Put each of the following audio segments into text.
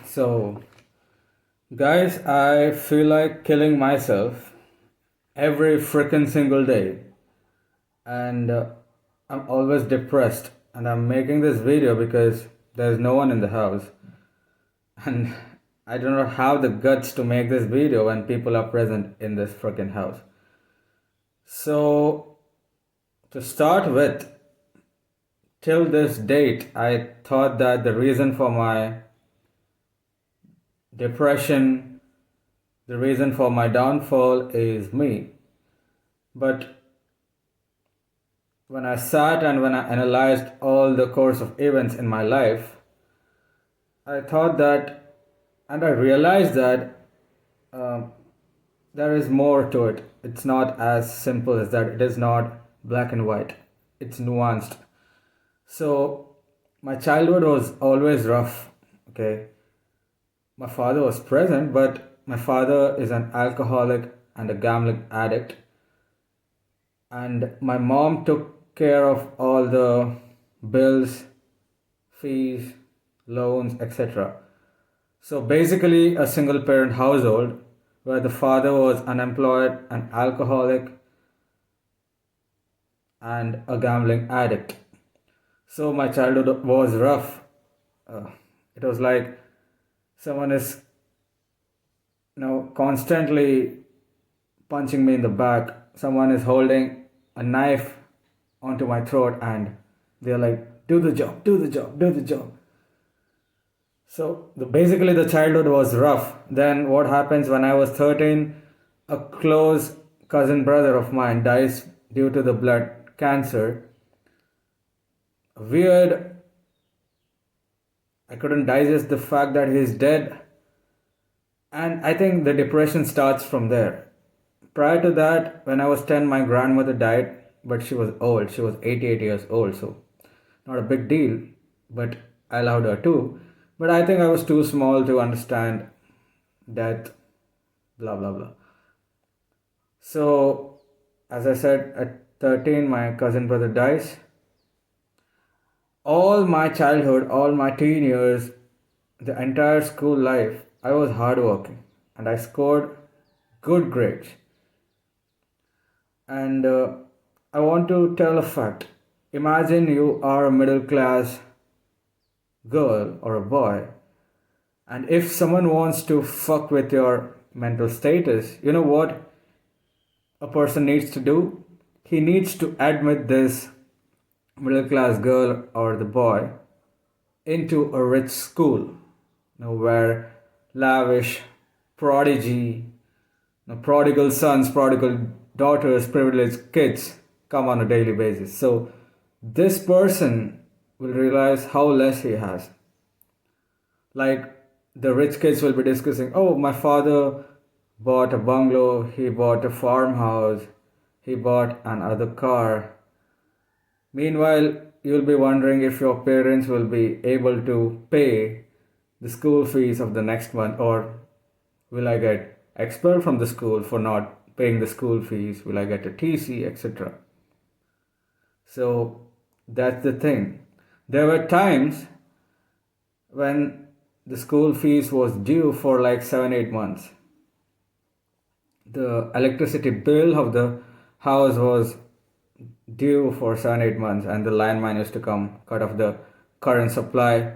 So, guys, I feel like killing myself every freaking single day, and I'm always depressed. And I'm making this video because there's no one in the house, and I do not have the guts to make this video when people are present in this freaking house. So, to start with, till this date, I thought that the reason for my depression, the reason for my downfall is me. But when I sat and when I analyzed all the course of events in my life, I thought that, and I realized that um, there is more to it. It's not as simple as that. It is not black and white, it's nuanced. So, my childhood was always rough, okay? My father was present, but my father is an alcoholic and a gambling addict. And my mom took care of all the bills, fees, loans, etc. So basically, a single parent household where the father was unemployed, an alcoholic, and a gambling addict. So my childhood was rough. It was like someone is, constantly punching me in the back. Someone is holding a knife onto my throat, and they're like, do the job, do the job, do the job. So basically, the childhood was rough. Then what happens when I was 13? A close cousin brother of mine dies due to the blood cancer. Weird. I couldn't digest the fact that he's dead. And I think the depression starts from there. Prior to that, when I was 10, my grandmother died, but she was old. She was 88 years old, so not a big deal, but I loved her too. But I think I was too small to understand death, blah blah blah. So, as I said, at 13, my cousin brother dies. All my childhood, all my teen years, the entire school life, I was hardworking and I scored good grades. And I want to tell a fact. Imagine you are a middle class girl or a boy, and if someone wants to fuck with your mental status, you know what a person needs to do? He needs to admit this middle class girl or the boy into a rich school, where lavish, prodigy, prodigal sons, prodigal daughters, privileged kids come on a daily basis. So this person will realize how less he has. Like the rich kids will be discussing, oh, my father bought a bungalow, he bought a farmhouse, he bought another car. Meanwhile, you'll be wondering if your parents will be able to pay the school fees of the next month, or will I get expelled from the school for not paying the school fees? Will I get a TC, etc.? So that's the thing. There were times when the school fees was due for like 7-8 months. The electricity bill of the house was due for 7-8 months, and the lineman used to come cut off the current supply.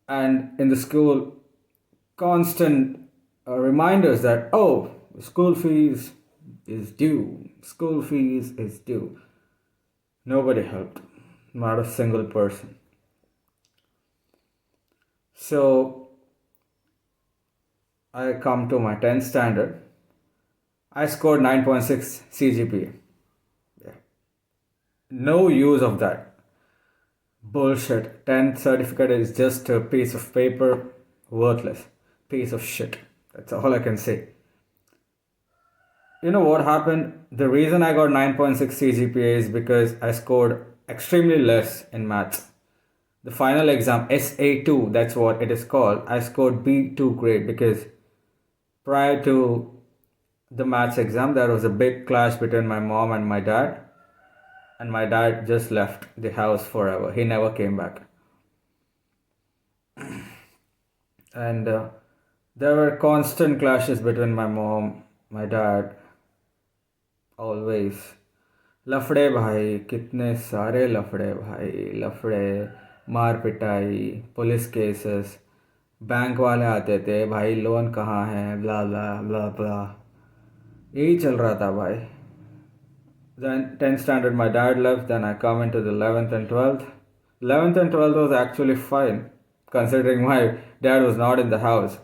And in the school, constant reminders that, oh, school fees is due, school fees is due. Nobody helped, not a single person. So I come to my 10th standard. I scored 9.6 CGPA. Yeah. No use of that. Bullshit. 10th certificate is just a piece of paper, worthless. Piece of shit. That's all I can say. You know what happened? The reason I got 9.6 CGPA is because I scored extremely less in maths. The final exam, SA2, that's what it is called, I scored B2 grade because prior to the maths exam, there was a big clash between my mom and my dad. And my dad just left the house forever. He never came back. And there were constant clashes between my mom, my dad, always. लफड़े भाई, कितने सारे लफड़े भाई, लफड़े, मार पिटाई, police cases, bank वाले आते थे भाई, लोन कहाँ है, ब्ला ब्ला ब्ला ब्ला, यही चल रहा था भाई. Then 10th standard my dad left, then I come into the 11th and 12th. 11th and 12th was actually fine, considering my dad was not in the house.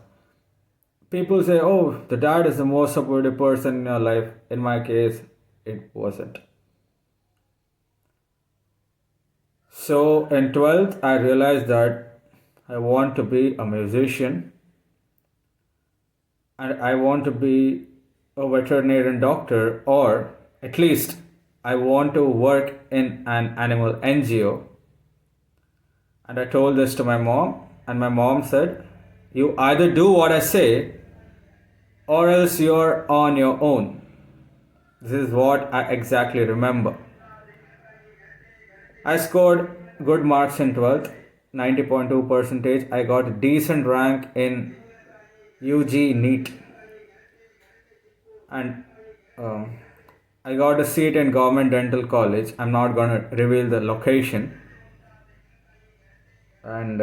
People say, oh, the dad is the most supportive person in your life. In my case, it wasn't. So in 12th, I realized that I want to be a musician and I want to be a veterinarian doctor, or at least I want to work in an animal NGO. And I told this to my mom, and my mom said, you either do what I say or else you're on your own. This is what I exactly remember. I scored good marks in 12th, 90.2 percentage. I got a decent rank in UG NEET, and I got a seat in government dental college. I'm not gonna reveal the location. And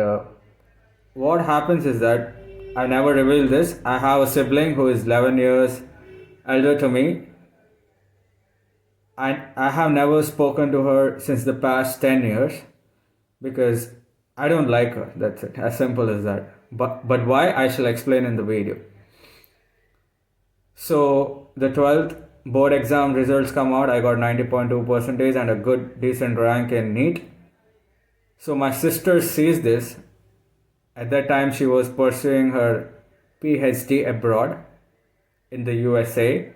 what happens is that I never reveal this. I have a sibling who is 11 years elder to me. I have never spoken to her since the past 10 years because I don't like her. That's it. As simple as that. But why, I shall explain in the video. So the 12th board exam results come out. I got 90.2 percentage and a good decent rank in NEET. So my sister sees this. At that time she was pursuing her PhD abroad in the USA.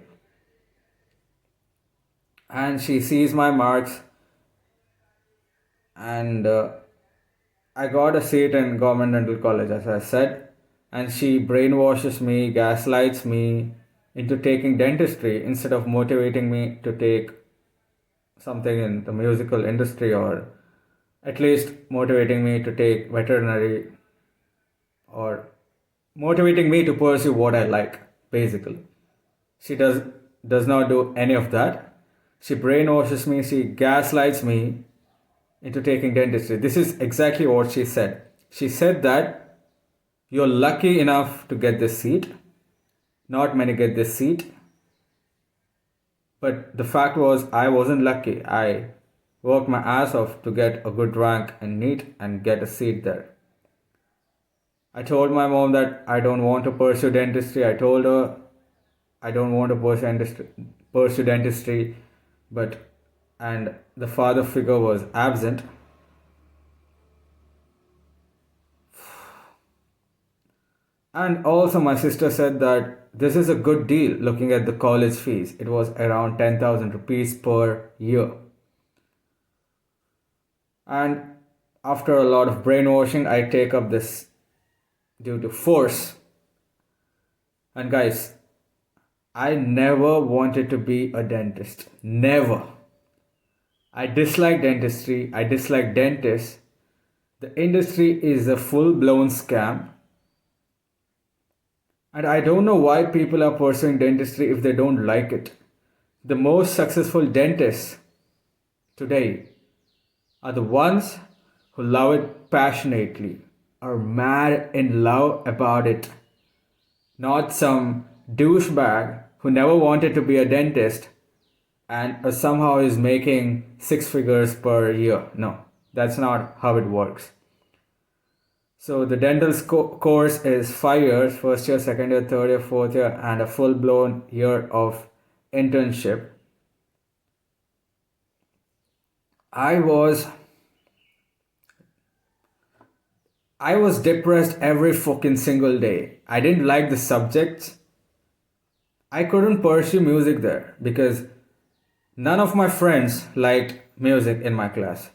And she sees my marks, and I got a seat in government dental college, as I said, and she brainwashes me, gaslights me into taking dentistry instead of motivating me to take something in the musical industry, or at least motivating me to take veterinary, or motivating me to pursue what I like, basically. She does not do any of that. She brainwashes me, she gaslights me into taking dentistry. This is exactly what she said. She said that you're lucky enough to get this seat. Not many get this seat. But the fact was, I wasn't lucky. I worked my ass off to get a good rank in NEET and get a seat there. I told my mom that I don't want to pursue dentistry. I told her I don't want to pursue dentistry, and the father figure was absent. And also my sister said that this is a good deal looking at the college fees. It was around 10,000 rupees per year. And after a lot of brainwashing, I take up this due to force. And guys, I never wanted to be a dentist. Never. I dislike dentistry. I dislike dentists. The industry is a full-blown scam. And I don't know why people are pursuing dentistry if they don't like it. The most successful dentists today are the ones who love it passionately, are mad in love about it. Not some douchebag who never wanted to be a dentist and somehow is making 6 figures per year. No, that's not how it works. So the dental course is 5 years, first year, second year, third year, fourth year, and a full-blown year of internship. I was depressed every fucking single day. I didn't like the subjects. I couldn't pursue music there because none of my friends liked music in my class.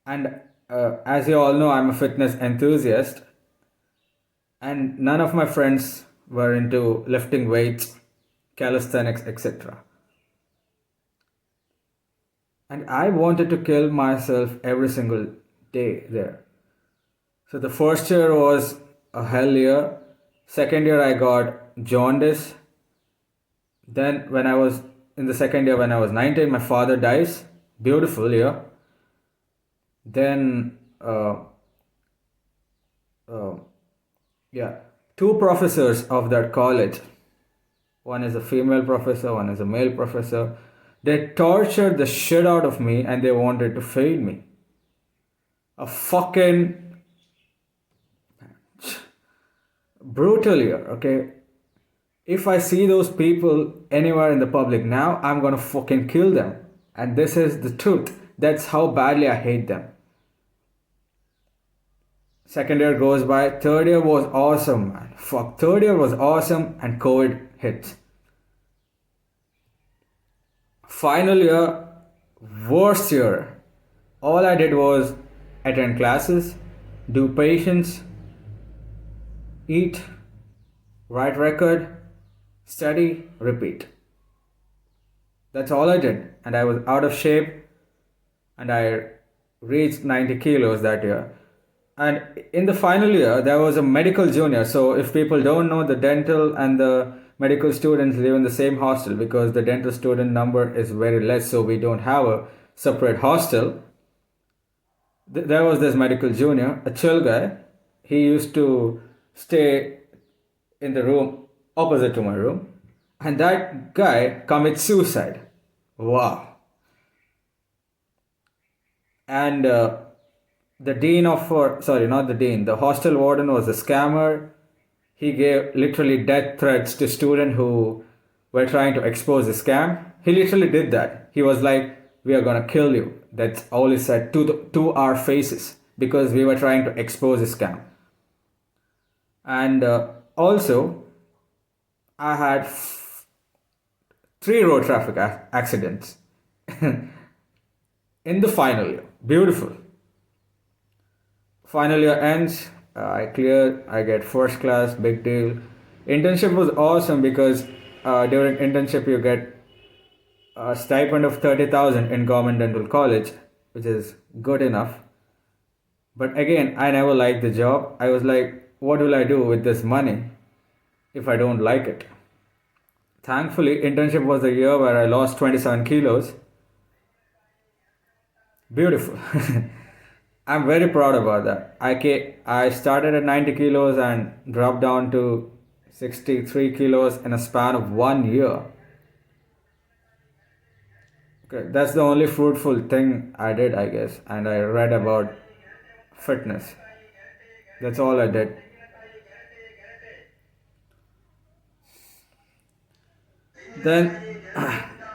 And as you all know, I'm a fitness enthusiast, and none of my friends were into lifting weights, calisthenics, etc. And I wanted to kill myself every single day there. So the first year was a hell year. Second year I got jaundice. Then when I was in the second year, when I was 19, my father dies. Beautiful year. Then uh, yeah, two professors of that college. One is a female professor, one is a male professor. They tortured the shit out of me and they wanted to fail me. A fucking brutal year, okay? If I see those people anywhere in the public now, I'm gonna fucking kill them. And this is the truth. That's how badly I hate them. Second year goes by. Third year was awesome, man. Fuck, third year was awesome and COVID hits. Final year, worst year. All I did was attend classes, do patients, eat, write record, study, repeat. That's all I did. And I was out of shape and I reached 90 kilos that year. And in the final year, there was a medical junior. So if people don't know, the dental and the medical students live in the same hostel because the dental student number is very less. So we don't have a separate hostel. There was this medical junior, a chill guy. He used to stay in the room opposite to my room. And that guy commits suicide. Wow. And the dean of, sorry, not the dean, the hostel warden was a scammer. He gave literally death threats to students who were trying to expose the scam. He literally did that. He was like, we are gonna kill you. That's all he said to our faces because we were trying to expose the scam. And also, I had 3 road traffic accidents in the final year. Beautiful. Final year ends, I clear, I get first class, big deal. Internship was awesome because during internship you get a stipend of 30,000 in government dental college, which is good enough. But again, I never liked the job. I was like, what will I do with this money if I don't like it? Thankfully, internship was the year where I lost 27 kilos. Beautiful. I'm very proud about that. I started at 90 kilos and dropped down to 63 kilos in a span of 1 year. Okay, that's the only fruitful thing I did, I guess. And I read about fitness. That's all I did. Then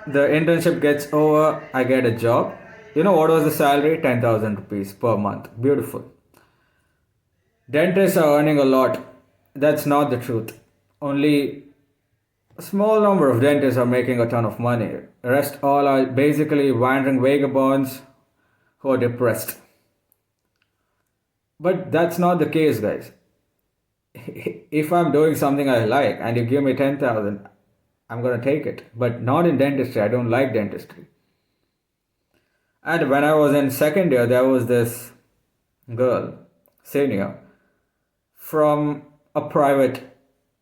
the internship gets over, I get a job. You know what was the salary? 10,000 rupees per month. Beautiful. Dentists are earning a lot. That's not the truth. Only a small number of dentists are making a ton of money. The rest all are basically wandering vagabonds who are depressed. But that's not the case, guys. If I'm doing something I like and you give me 10,000, I'm gonna take it. But not in dentistry. I don't like dentistry. And when I was in second year, there was this girl, senior, from a private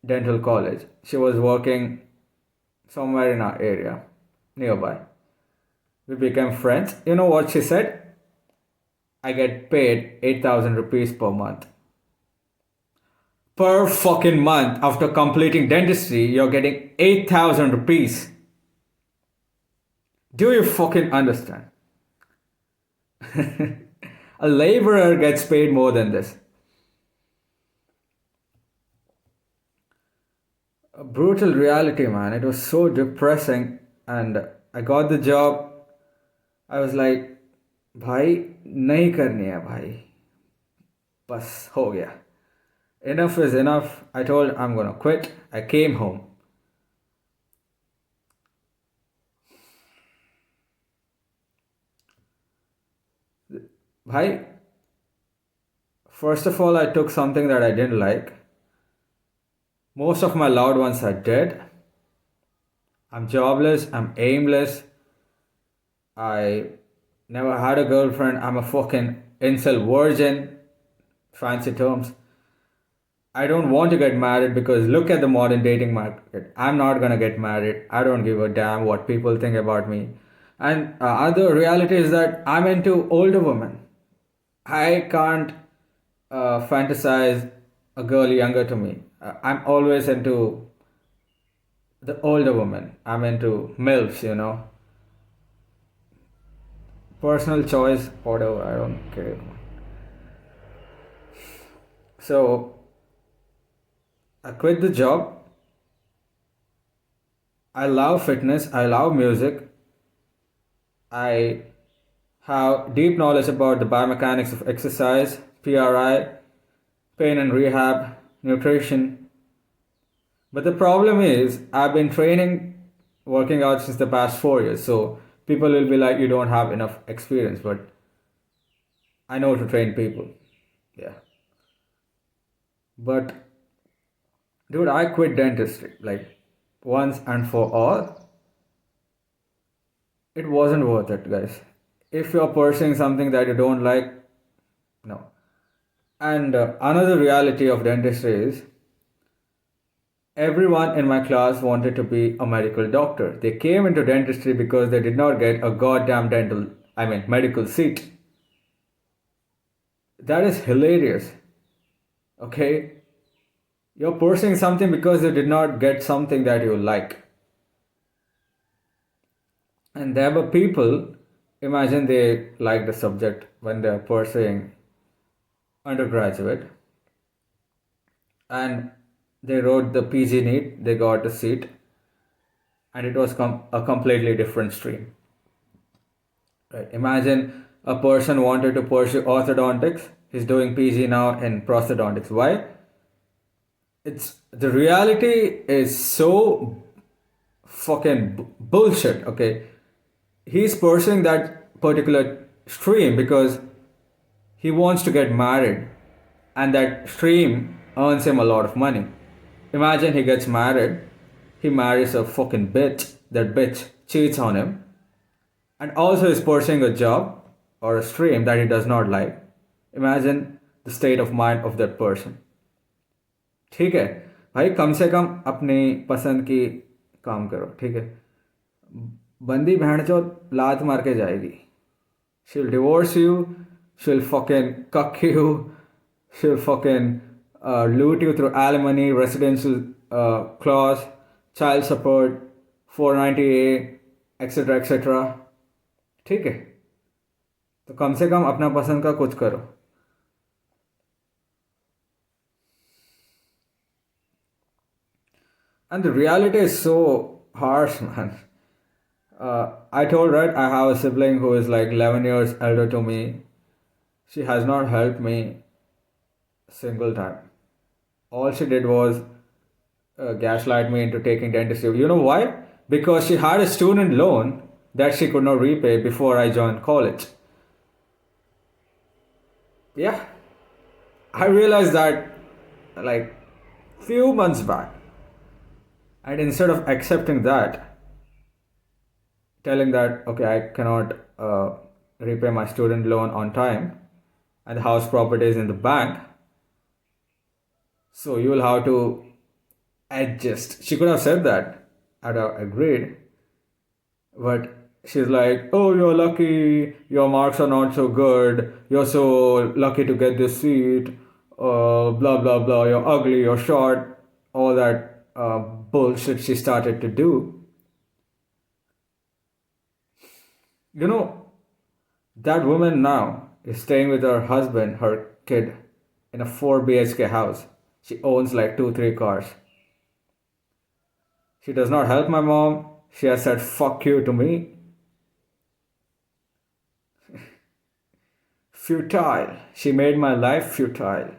dental college. She was working somewhere in our area, nearby. We became friends. You know what she said? I get paid 8,000 rupees per month. Per fucking month after completing dentistry, you're getting 8,000 rupees. Do you fucking understand? A laborer gets paid more than this. A brutal reality, man. It was so depressing. And I got the job. I was like, भाई नहीं करनी है भाई, बस हो गया. Enough is enough. I told I'm gonna quit. I came home. Bhai, first of all, I took something that I didn't like. Most of my loved ones are dead. I'm jobless. I'm aimless. I never had a girlfriend. I'm a fucking incel virgin. fancy terms. I don't want to get married because look at the modern dating market. I'm not gonna get married. I don't give a damn what people think about me. And other reality is that I'm into older women. I can't fantasize a girl younger to me. I'm always into the older woman. I'm into MILFs, you know. Personal choice, whatever, I don't care. So I quit the job. I love fitness, I love music. I have deep knowledge about the biomechanics of exercise, PRI, pain and rehab, nutrition. But the problem is, I've been training, working out since the past 4 years. So people will be like, you don't have enough experience. But I know to train people. Yeah. But dude, I quit dentistry like once and for all. It wasn't worth it, guys. If you're pursuing something that you don't like, no. And another reality of dentistry is everyone in my class wanted to be a medical doctor. They came into dentistry because they did not get a goddamn medical seat. That is hilarious. Okay? You're pursuing something because you did not get something that you like. And there were people, imagine they like the subject when they're pursuing undergraduate and they wrote the PG NEET, they got a seat, and it was a completely different stream. Right? Imagine a person wanted to pursue orthodontics, he's doing PG now in prosthodontics. Why? It's the reality is so fucking bullshit, okay? He's pursuing that particular stream because he wants to get married and that stream earns him a lot of money. Imagine he gets married, he marries a fucking bitch, that bitch cheats on him, and also is pursuing a job or a stream that he does not like. Imagine the state of mind of that person. ठीक है भाई, कम से कम अपनी पसंद की काम करो, ठीक है? बंदी भैंचो लात मार के जाएगी. She'll divorce you, she'll fucking cuck you, she'll fucking loot you through alimony, residential clause, child support, 490A, etc. etc. ठीक है? तो कम से कम अपना पसंद का कुछ करो. And the reality is so harsh, man. I told, right, I have a sibling who is like 11 years elder to me. She has not helped me a single time. All she did was gaslight me into taking dentistry. You know why? Because she had a student loan that she could not repay before I joined college. Yeah. I realized that like few months back. And instead of accepting that, telling that, okay, I cannot repay my student loan on time and the house property is in the bank, so you will have to adjust. She could have said that. I'd have agreed. But she's like, oh, you're lucky, your marks are not so good, you're so lucky to get this seat, blah, blah, blah, you're ugly, you're short, all that bullshit she started to do. You know, that woman now is staying with her husband, her kid, in a 4 BHK house. She owns like 2-3 cars. She does not help my mom. She has said fuck you to me. Futile. She made my life futile.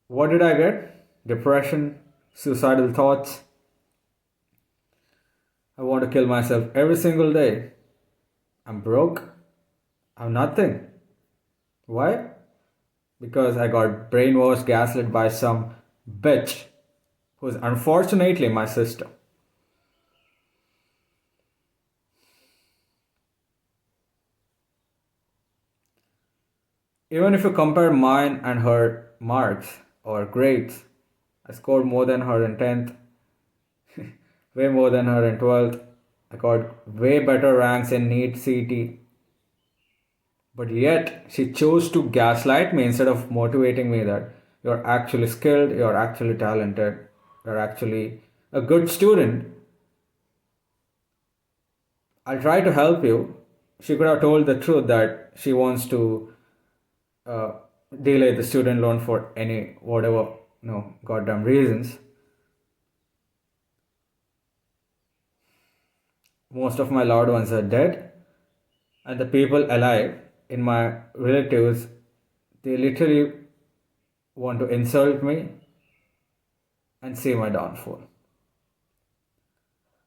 What did I get? Depression, suicidal thoughts. I want to kill myself every single day. I'm broke. I'm nothing. Why? Because I got brainwashed, gaslit by some bitch who's unfortunately my sister. Even if you compare mine and her marks or grades, I scored more than her in 10th, way more than her in 12th. I got way better ranks in NEET CET. But yet, she chose to gaslight me instead of motivating me that you're actually skilled, you're actually talented, you're actually a good student. I'll try to help you. She could have told the truth that she wants to uh, delay the student loan for any whatever no goddamn reasons. Most of my loved ones are dead, and the people alive in my relatives, they literally want to insult me and see my downfall.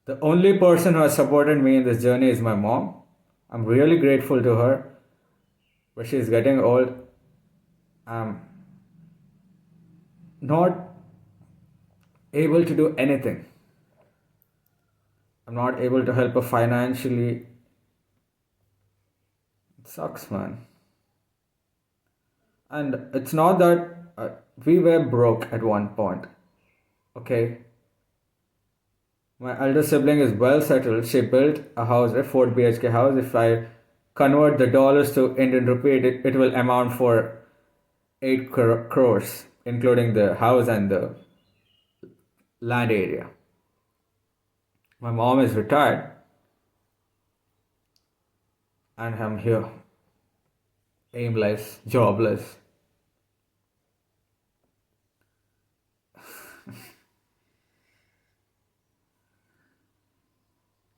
The only person who has supported me in this journey is my mom. I'm really grateful to her, but she's getting old. I'm not able to do anything. I'm not able to help her financially. It sucks, man. And it's not that we were broke at one point. Okay. My elder sibling is well settled. She built a house, a 4 BHK house. If I convert the dollars to Indian rupee, it will amount for 8 crores, including the house and the land area. My mom is retired, and I'm here, aimless, jobless.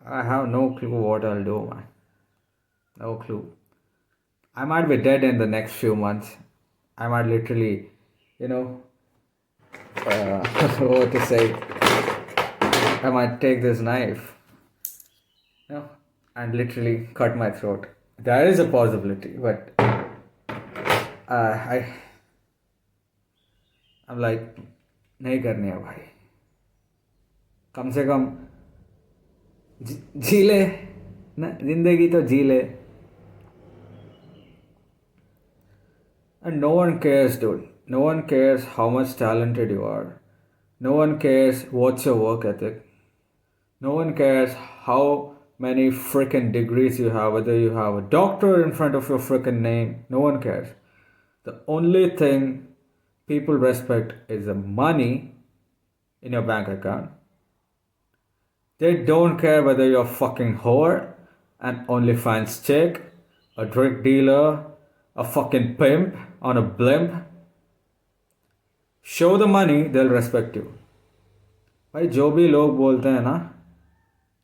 I have no clue what I'll do, man. No clue. I might be dead in the next few months. I might literally, what to say? I might take this knife, and literally cut my throat. There is a possibility, but I'm like, नहीं करनी है भाई. कम से कम जी ले ना, जिंदगी तो जी ले. And no one cares, dude. No one cares how much talented you are. No one cares what's your work ethic. No one cares how many freaking degrees you have, whether you have a doctor in front of your freaking name. No one cares. The only thing people respect is the money in your bank account. They don't care whether you're a fucking whore, an OnlyFans chick, a drug dealer, a fucking pimp on a blimp. Show the money, they'll respect you. भाई जो भी लोग बोलते हैं ना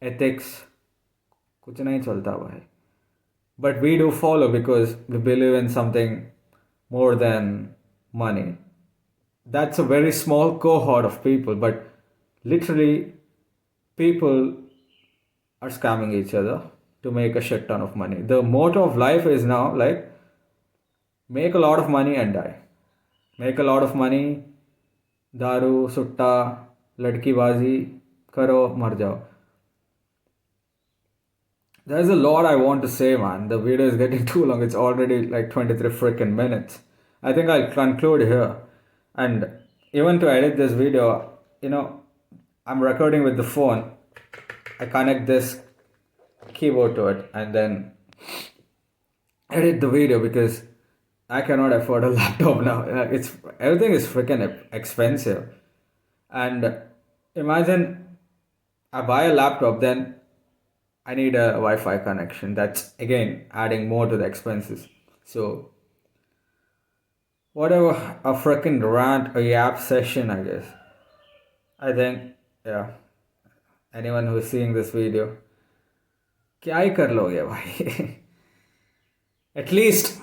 ethics कुछ नहीं चलता भाई. But we do follow because we believe in something more than money. That's a very small cohort of people, but literally people are scamming each other to make a shit ton of money. The motto of life is now like make a lot of money and die. Make a lot of money, दारू सुट्टा लड़कीबाजी करो मर जाओ. There's a lot I want to say, man. The video is getting too long. It's already like 23 freaking minutes. I think I'll conclude here. And even to edit this video, I'm recording with the phone. I connect this keyboard to it and then edit the video because I cannot afford a laptop now. Everything is freaking expensive. And imagine I buy a laptop, then I need a Wi-Fi connection. That's again adding more to the expenses. So whatever, a freaking rant, a yap session, I guess. I think, yeah. Anyone who is seeing this video, क्या ही कर लोगे भाई? At least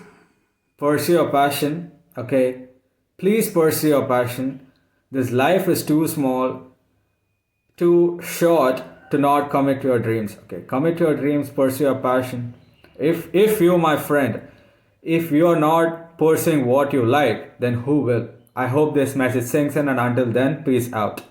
pursue your passion, okay? Please pursue your passion. This life is too small, too short to not commit to your dreams, okay? Commit to your dreams, pursue your passion. If you, my friend, if you are not pursuing what you like, then who will? I hope this message sinks in, and until then, peace out.